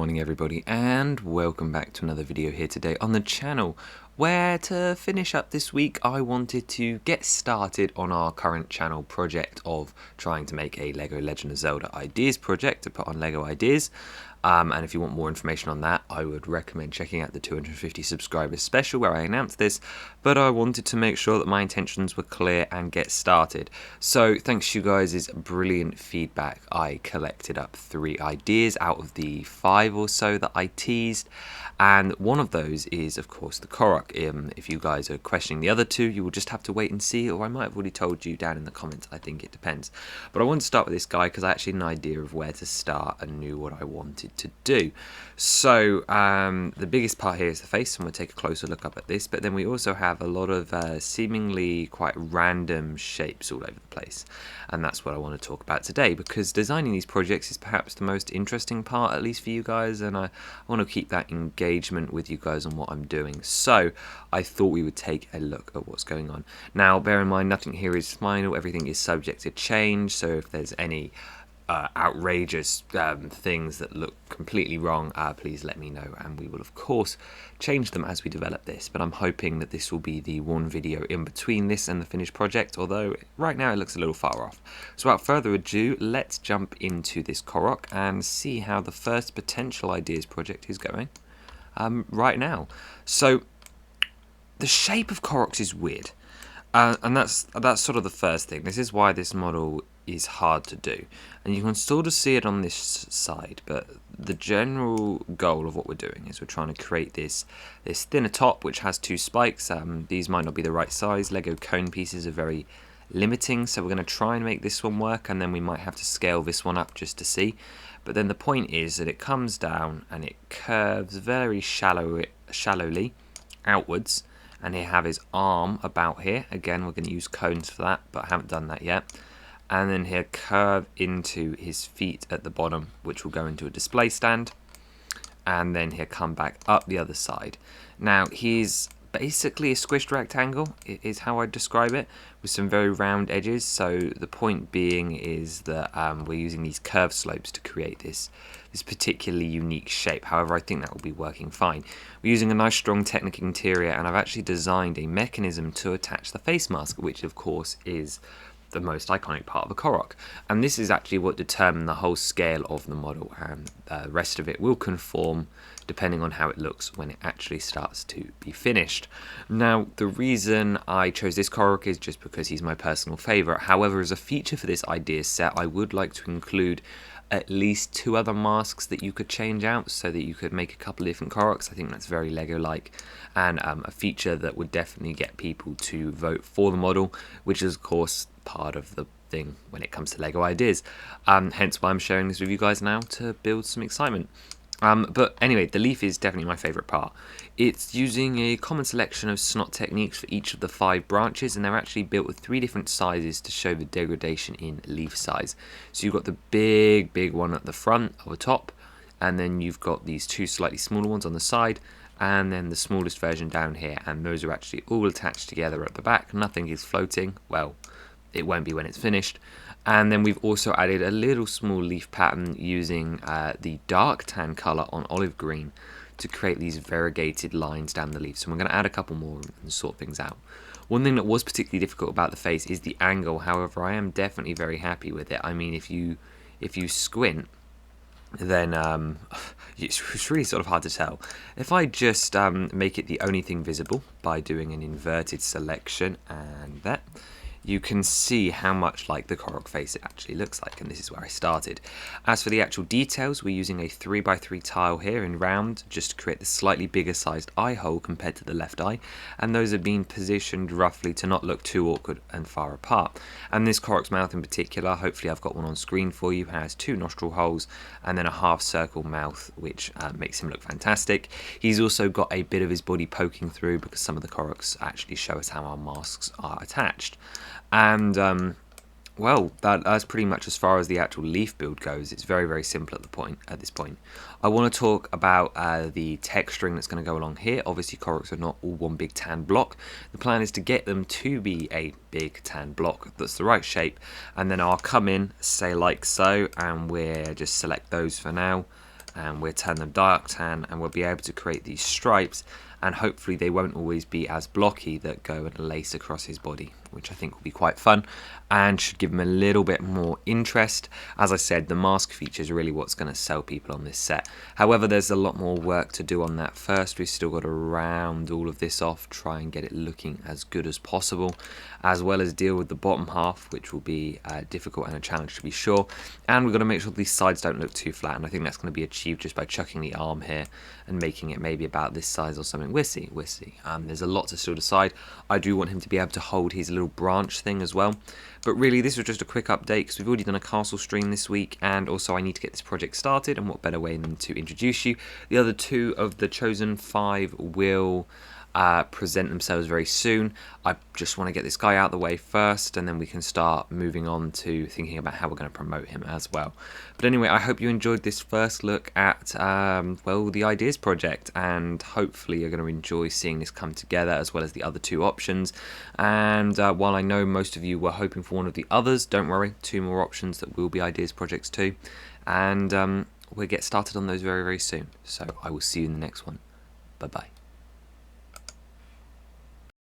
morning everybody, and welcome back to another video here today on the channel, where to finish up this week I wanted to get started on our current channel project of trying to make a LEGO Legend of Zelda ideas project to put on LEGO Ideas. And if you want more information on that, I would recommend checking out the 250 subscribers special where I announced this, but I wanted to make sure that my intentions were clear and get started. So thanks to you guys' brilliant feedback, I collected up 3 ideas out of the 5 or so that I teased, and one of those is of course the KOROK. If you guys are questioning the other 2, you will just have to wait and see, or I might have already told you down in the comments. I think it depends. But I wanted to start with this guy because I actually had an idea of where to start and knew what I wanted to do. So the biggest part here is the face, and we'll take a closer look up at this, but then we also have a lot of seemingly quite random shapes all over the place, and that's what I want to talk about today, because designing these projects is perhaps the most interesting part, at least for you guys, and I want to keep that engagement with you guys on what I'm doing. So I thought we would take a look at what's going on. Now bear in mind, nothing here is final, everything is subject to change, so if there's any outrageous things that look completely wrong, please let me know, and we will of course change them as we develop this. But I'm hoping that this will be the one video in between this and the finished project, although right now it looks a little far off. So without further ado, let's jump into this KOROK and see how the first potential ideas project is going right now. So the shape of KOROKs is weird, and that's sort of the first thing. This is why this model is hard to do, and you can sort of see it on this side, but the general goal of what we're doing is we're trying to create this thinner top which has 2 spikes. These might not be the right size. Lego cone pieces are very limiting, so we're going to try and make this one work, and then we might have to scale this one up just to see. But then the point is that it comes down and it curves very shallowly outwards, and he have his arm about here. Again, we're going to use cones for that, but I haven't done that yet. And then he'll curve into his feet at the bottom, which will go into a display stand, and then he'll come back up the other side. Now he's basically a squished rectangle is how I describe it, with some very round edges. So the point being is that we're using these curved slopes to create this particularly unique shape. However, I think that will be working fine. We're using a nice strong Technic interior, and I've actually designed a mechanism to attach the face mask, which of course is the most iconic part of the KOROK, and this is actually what determined the whole scale of the model, and the rest of it will conform depending on how it looks when it actually starts to be finished. Now the reason I chose this KOROK is just because he's my personal favourite. However, as a feature for this idea set, I would like to include at least 2 other masks that you could change out, so that you could make a couple of different KOROKs. I think that's very Lego-like, and a feature that would definitely get people to vote for the model, which is of course part of the thing when it comes to Lego ideas. Hence why I'm sharing this with you guys now, to build some excitement. But anyway, the leaf is definitely my favourite part. It's using a common selection of snot techniques for each of the 5 branches, and they're actually built with 3 different sizes to show the degradation in leaf size. So you've got the big one at the front or the top, and then you've got these 2 slightly smaller ones on the side, and then the smallest version down here, and those are actually all attached together at the back. Nothing is floating. Well, it won't be when it's finished. And then we've also added a little small leaf pattern using the dark tan colour on olive green to create these variegated lines down the leaf. So we're going to add a couple more and sort things out. One thing that was particularly difficult about the face is the angle. However, I am definitely very happy with it. I mean, if you squint, then it's really sort of hard to tell. If I just make it the only thing visible by doing an inverted selection and that, you can see how much like the KOROK face it actually looks like, and this is where I started. As for the actual details, we're using a 3x3 tile here in round, just to create the slightly bigger sized eye hole compared to the left eye, and those are being positioned roughly to not look too awkward and far apart. And this KOROK's mouth in particular, hopefully I've got one on screen for you, has 2 nostril holes and then a half circle mouth, which makes him look fantastic. He's also got a bit of his body poking through, because some of the KOROKs actually show us how our masks are attached. And well, that's pretty much as far as the actual leaf build goes. It's very simple at this point. I want to talk about the texturing that's going to go along here. Obviously, KOROKs are not all one big tan block. The plan is to get them to be a big tan block that's the right shape, and then I'll come in, say like so, and we'll just select those for now. and we'll turn them dark tan, and we'll be able to create these stripes, and hopefully they won't always be as blocky that go and lace across his body, which I think will be quite fun and should give him a little bit more interest. As I said, the mask feature is really what's going to sell people on this set. However, there's a lot more work to do on that first. We've still got to round all of this off, try and get it looking as good as possible, as well as deal with the bottom half, which will be difficult and a challenge to be sure. And we've got to make sure these sides don't look too flat, and I think that's going to be achieved just by chucking the arm here and making it maybe about this size or something. We'll see, we'll see. There's a lot to still decide. I do want him to be able to hold his little branch thing as well. But really, this was just a quick update because we've already done a castle stream this week, and also I need to get this project started, and what better way than to introduce you. The other 2 of the chosen 5 will present themselves very soon. I just want to get this guy out of the way first, and then we can start moving on to thinking about how we're going to promote him as well. But anyway, I hope you enjoyed this first look at well, the Ideas project, and hopefully you're going to enjoy seeing this come together as well as the other 2 options. And while I know most of you were hoping for one of the others, don't worry, 2 more options that will be Ideas projects too, and we'll get started on those very, very soon. So I will see you in the next one. Bye bye.